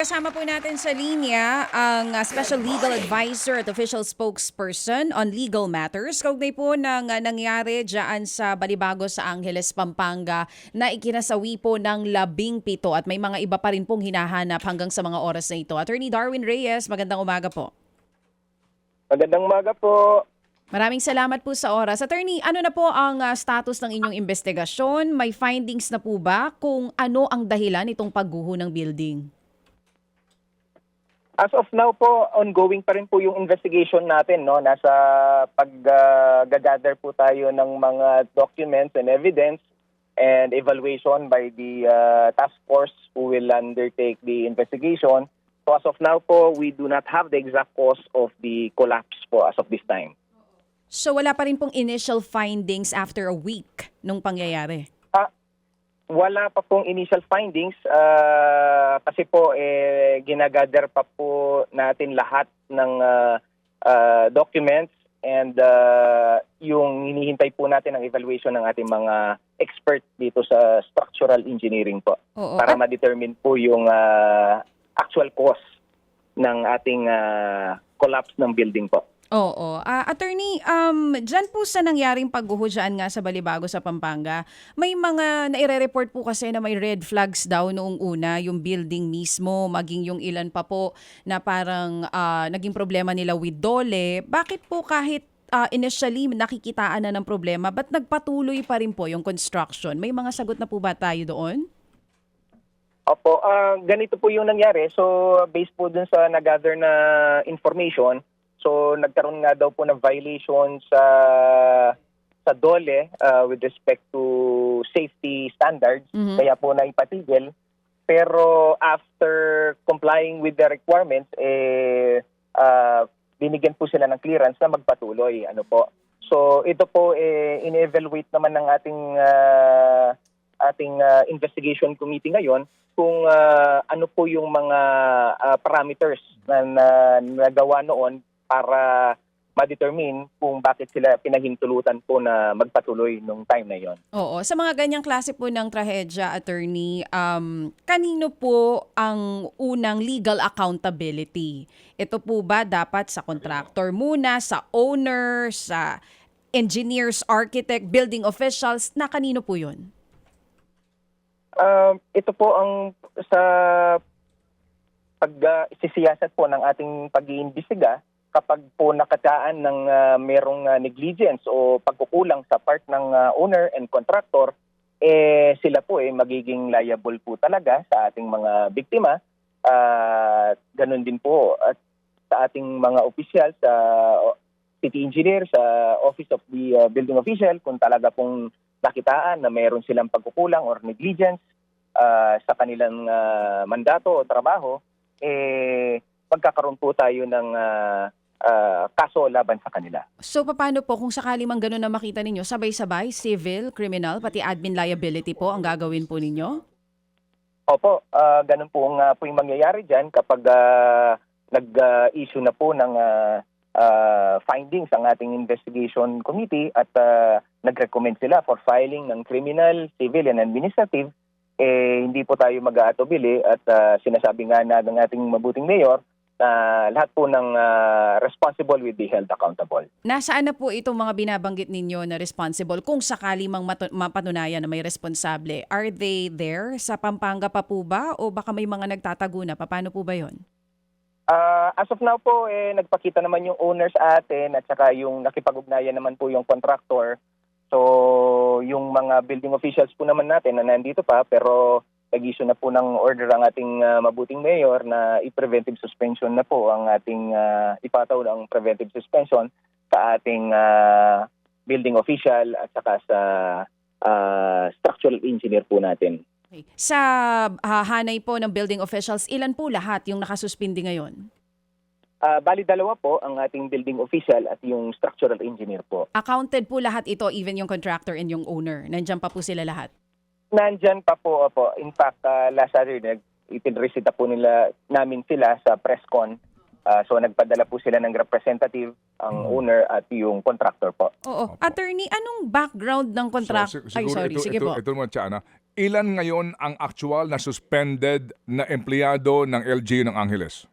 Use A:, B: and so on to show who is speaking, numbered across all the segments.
A: kasama po natin sa linya ang Special Legal Advisor at Official Spokesperson on Legal Matters. Kaugnay po ng nangyari dyan sa Balibago sa Angeles, Pampanga na ikinasawi po ng 17 at may mga iba pa rin pong hinahanap hanggang sa mga oras na ito. Attorney Darwin Reyes, magandang umaga po.
B: Magandang umaga po.
A: Maraming salamat po sa oras. Attorney, ano na po ang status ng inyong investigasyon? May findings na po ba kung ano ang dahilan itong pagguho ng building?
B: As of now po, ongoing pa rin po yung investigation natin. No? Nasa pag-gather po tayo ng mga documents and evidence and evaluation by the task force who will undertake the investigation. So as of now po, we do not have the exact cause of the collapse po as of this time.
A: So wala pa rin pong initial findings after a week nung pangyayari?
B: Wala pa pong initial findings kasi po ginagather pa po natin lahat ng documents and yung hinihintay po natin ang evaluation ng ating mga expert dito sa structural engineering po.
A: Oo.
B: Para ma-determine po yung actual cause ng ating collapse ng building po.
A: Oo. Attorney, dyan po sa nangyaring pagguho dyan nga sa Balibago sa Pampanga, may mga naire-report po kasi na may red flags daw noong una, yung building mismo, maging yung ilan pa po na parang naging problema nila with DOLE. Bakit po kahit initially nakikitaan na ng problema, ba't nagpatuloy pa rin po yung construction? May mga sagot na po ba tayo doon?
B: Opo, ganito po yung nangyari. So based po dun sa nag-gather na information, so nagkaroon nga daw po ng violation sa DOLE with respect to safety standards. Kaya po naipatigil. Pero after complying with the requirements, binigyan po sila ng clearance na magpatuloy. Ano po? So ito po in-evaluate naman ng ating investigation committee ngayon kung ano po yung mga parameters na nagawa noon para ma-determine kung bakit sila pinahintulutan po na magpatuloy nung time na yon.
A: Oo. Sa mga ganyang klase po ng trahedya, attorney, kanino po ang unang legal accountability? Ito po ba dapat sa contractor muna, sa owner, sa engineers, architect, building officials, na kanino po yun?
B: Ito po ang sa pag-sisiyasat po ng ating pag-iimbestiga kapag po nakataan ng merong negligence o pagkukulang sa part ng owner and contractor, sila po magiging liable po talaga sa ating mga biktima. Ganun din po at sa ating mga opisyal, sa city engineer, sa office of the building official, kung talaga pong nakitaan na mayroon silang pagkukulang or negligence sa kanilang mandato o trabaho, magkakaroon po tayo ng kaso laban sa kanila.
A: So paano po kung sakali mang gano'n na makita ninyo, sabay-sabay, civil, criminal, pati admin liability po ang gagawin po ninyo?
B: Opo, ganun po po yung mangyayari dyan kapag nag-issue na po ng findings ang ating investigation committee at nag-recommend sila for filing ng criminal, civil, and administrative, hindi po tayo mag-aatubili at sinasabi nga na ng ating mabuting mayor na lahat po ng responsible will be held accountable.
A: Nasaan na po itong mga binabanggit ninyo na responsible kung sakali mang mapatunayan na may responsable? Are they there sa Pampanga pa po ba o baka may mga nagtatago na? Paano po ba yon?
B: As of now po, nagpakita naman yung owners atin at saka yung nakipag-ugnayan naman po yung contractor. So yung mga building officials po naman natin na nandito pa pero nag-issue na po ng order ang ating mabuting mayor na i-preventive suspension na po ang ating ipataw ng preventive suspension sa ating building official at saka sa structural engineer po natin.
A: Okay. Sa hanay po ng building officials, ilan po lahat yung nakasuspindi ngayon?
B: Bali dalawa po ang ating building official at yung structural engineer po.
A: Accounted po lahat ito, even yung contractor and yung owner. Nandiyan pa po sila lahat?
B: Nandyan pa po. In fact, last Saturday, ipinresita po namin sila sa presscon. So nagpadala po sila ng representative, ang owner at yung contractor po.
A: Oo. Attorney, anong background ng contract?
C: Siguro
A: Sige po.
C: ito naman, Tiana. Ilan ngayon ang actual na suspended na empleyado ng LGU ng Angeles?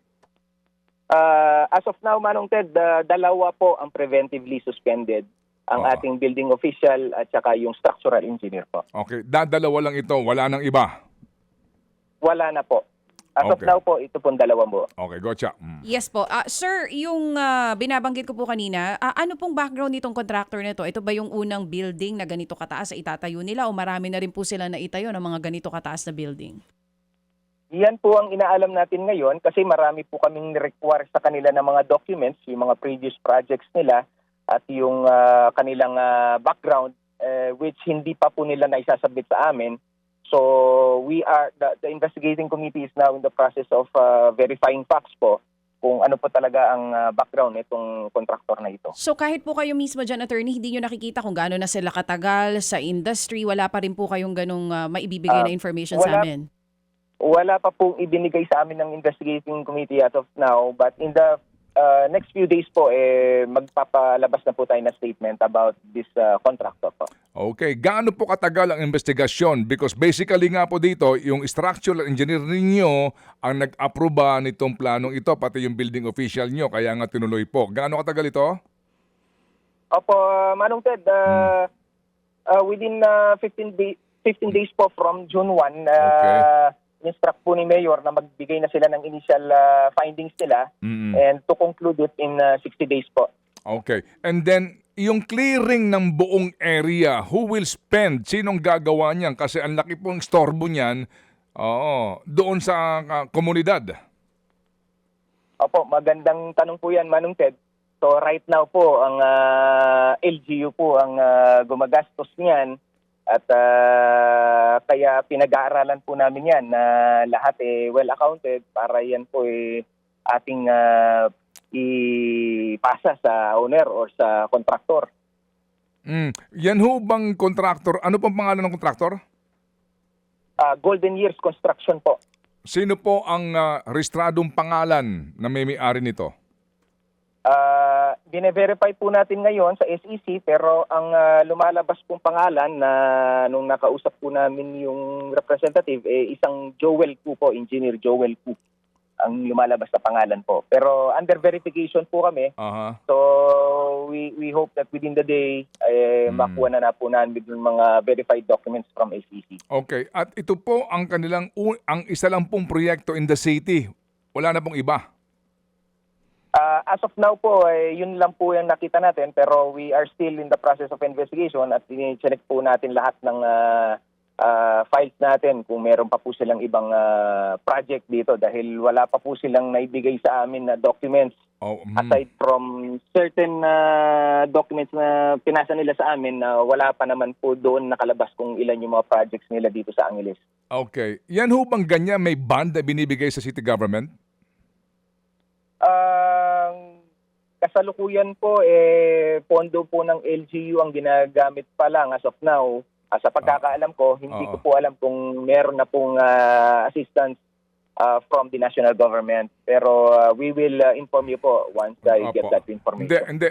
B: As of now, Manong Ted, dalawa po ang preventively suspended. Ang ating building official at saka yung structural engineer po.
C: Okay, dadalawa lang ito, wala nang iba.
B: Wala na po. As of
C: Okay.
B: now po, ito pong dalawa po.
C: Okay, gotcha.
A: Yes po. Sir, yung binabanggit ko po kanina, ano pong background nitong contractor nito? Ito ba yung unang building na ganito kataas sa itatayo nila o marami na rin po sila na itayo ng mga ganito kataas na building?
B: Yan po ang inaalam natin ngayon kasi marami po kaming require sa kanila ng mga documents, yung mga previous projects nila at yung kanilang background which hindi pa po nila naisasubmit sa amin. So we are the investigating committee is now in the process of verifying facts po kung ano po talaga ang background nitong contractor na ito.
A: So kahit po kayo mismo dyan, attorney, hindi nyo nakikita kung gaano na sila katagal sa industry, wala pa rin po kayong ganong maibibigay na information sa amin?
B: Wala pa pong ibinigay sa amin ng investigating committee as of now, but in the next few days po, magpapalabas na po tayo na statement about this contractor po.
C: Okay, gaano po katagal ang investigasyon? Because basically nga po dito, yung structural engineer ninyo ang nag-aproba nitong planong ito, pati yung building official nyo, kaya nga tinuloy po. Gaano katagal ito?
B: Opo, Manong Ted, within 15 days po from June 1, instruct po ni Mayor na magbigay na sila ng initial findings nila and to conclude it in 60 days po.
C: Okay. And then, yung clearing ng buong area, who will spend? Sinong gagawa niyan? Kasi ang laki pong storbo niyan doon sa komunidad.
B: Opo, magandang tanong po yan, Manong Ted. So right now po, ang LGU po ang gumagastos niyan at kaya pinag-aaralan po namin yan na lahat well accounted para yan po ating ipasa sa owner or sa contractor.
C: Yan ho bang contractor? Ano pong pangalan ng contractor?
B: Golden Years Construction po.
C: Sino po ang rehistradong pangalan na may-ari nito?
B: Bine-verify po natin ngayon sa SEC pero ang lumalabas pong pangalan na nung nakausap po namin yung representative isang Joel Ku po, Engineer Joel Ku ang lumalabas na pangalan po. Pero under verification po kami. So we hope that within the day makuha na po namin yung mga verified documents from SEC.
C: Okay. At ito po ang kanilang ang isa lang pong proyekto in the city. Wala na pong iba.
B: As of now po, yun lang po yung nakita natin pero we are still in the process of investigation at i-check po natin lahat ng files natin kung meron pa po silang ibang project dito dahil wala pa po silang naibigay sa amin na documents aside from certain documents na pinasa nila sa amin na wala pa naman po doon nakalabas kung ilan yung mga projects nila dito sa Angeles.
C: Okay. Yan ho bang ganyan may bond na binibigay sa city government?
B: Kasalukuyan po, pondo po ng LGU ang ginagamit pa lang as of now. Sa pagkakaalam ko, hindi ko po alam kung meron na pong assistance from the national government. Pero we will inform you po once I get that information.
C: Hindi.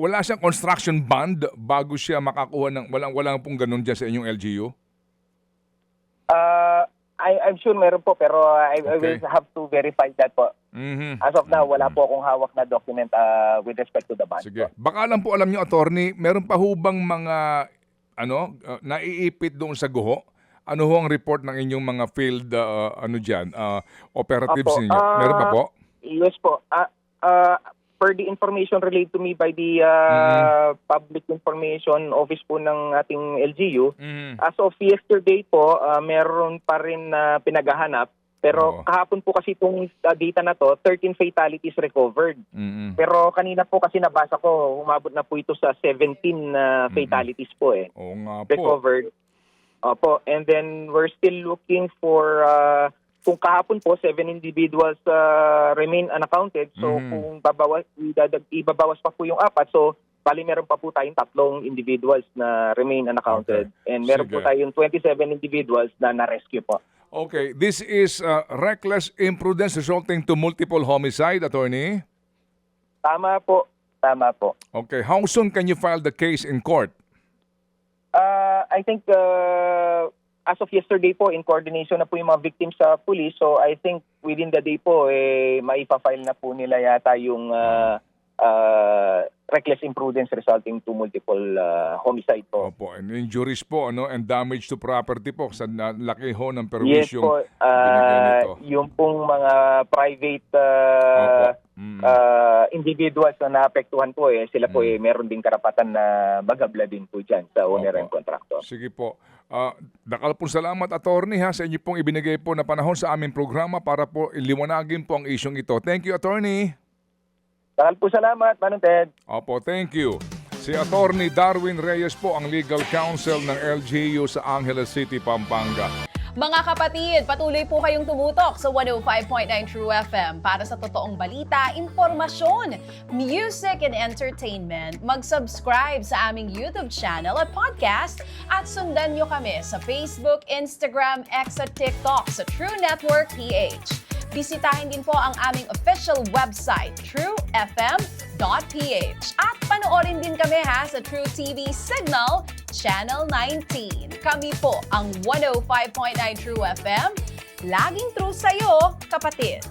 C: Wala siyang construction bond bago siya makakuha ng... Walang pong ganun dyan sa inyong LGU?
B: I'm sure meron po pero I will have to verify that po. As of now, wala po akong hawak na document with respect to the bond.
C: Sige. Baka lang po alam niyo, attorney, meron pa hubang mga naiipit doon sa guho? Ano ho ang report ng inyong mga field operatives ninyo? Meron pa po?
B: Yes po. Per the information relayed to me by the Public Information Office po ng ating LGU, as of yesterday po, meron pa rin pinaghahanap. Pero kahapon po kasi itong data na to, 13 fatalities recovered. Pero kanina po kasi nabasa ko, umabot na po ito sa 17 fatalities po
C: Oo nga po.
B: recovered. Opo. And then we're still looking for... kung kahapon po, 7 individuals remain unaccounted. So kung ibabawas pa po yung 4, so bali meron pa po tayong 3 individuals na remain unaccounted. And meron po tayong 27 individuals na na-rescue po.
C: Okay, this is reckless imprudence resulting to multiple homicide, attorney?
B: Tama po. Tama po.
C: Okay, how soon can you file the case in court?
B: I think as of yesterday po, in coordination na po yung mga victims sa police. So I think within the day po, maipa-file na po nila yata yung reckless imprudence resulting to multiple homicide po.
C: Opo, and injuries po, ano, and damage to property po sa laki ho ng
B: Yes
C: perwisyong
B: po,
C: binigay nito.
B: yung pong mga private
C: Opo.
B: individuals na naapektuhan po, sila po meron din karapatan na magabla din po dyan sa owner
C: Opo.
B: and contractor.
C: Sige po. Dakal po salamat, attorney, ha, sa inyo pong ibinigay po na panahon sa aming programa para po iliwanagin po ang isyong ito. Thank you, attorney.
B: Dahil po salamat, Manong Ted.
C: Opo, thank you. Si Attorney Darwin Reyes po ang legal counsel ng LGU sa Angeles City, Pampanga.
A: Mga kapatid, patuloy po kayong tumutok sa 105.9 True FM para sa totoong balita, impormasyon, music and entertainment. Mag-subscribe sa aming YouTube channel at podcast at sundan nyo kami sa Facebook, Instagram, X at TikTok sa True Network PH. Bisitahin din po ang aming official website, truefm.ph. At panoorin din kami sa True TV Signal, Channel 19. Kami po ang 105.9 True FM. Laging true sa'yo, kapatid.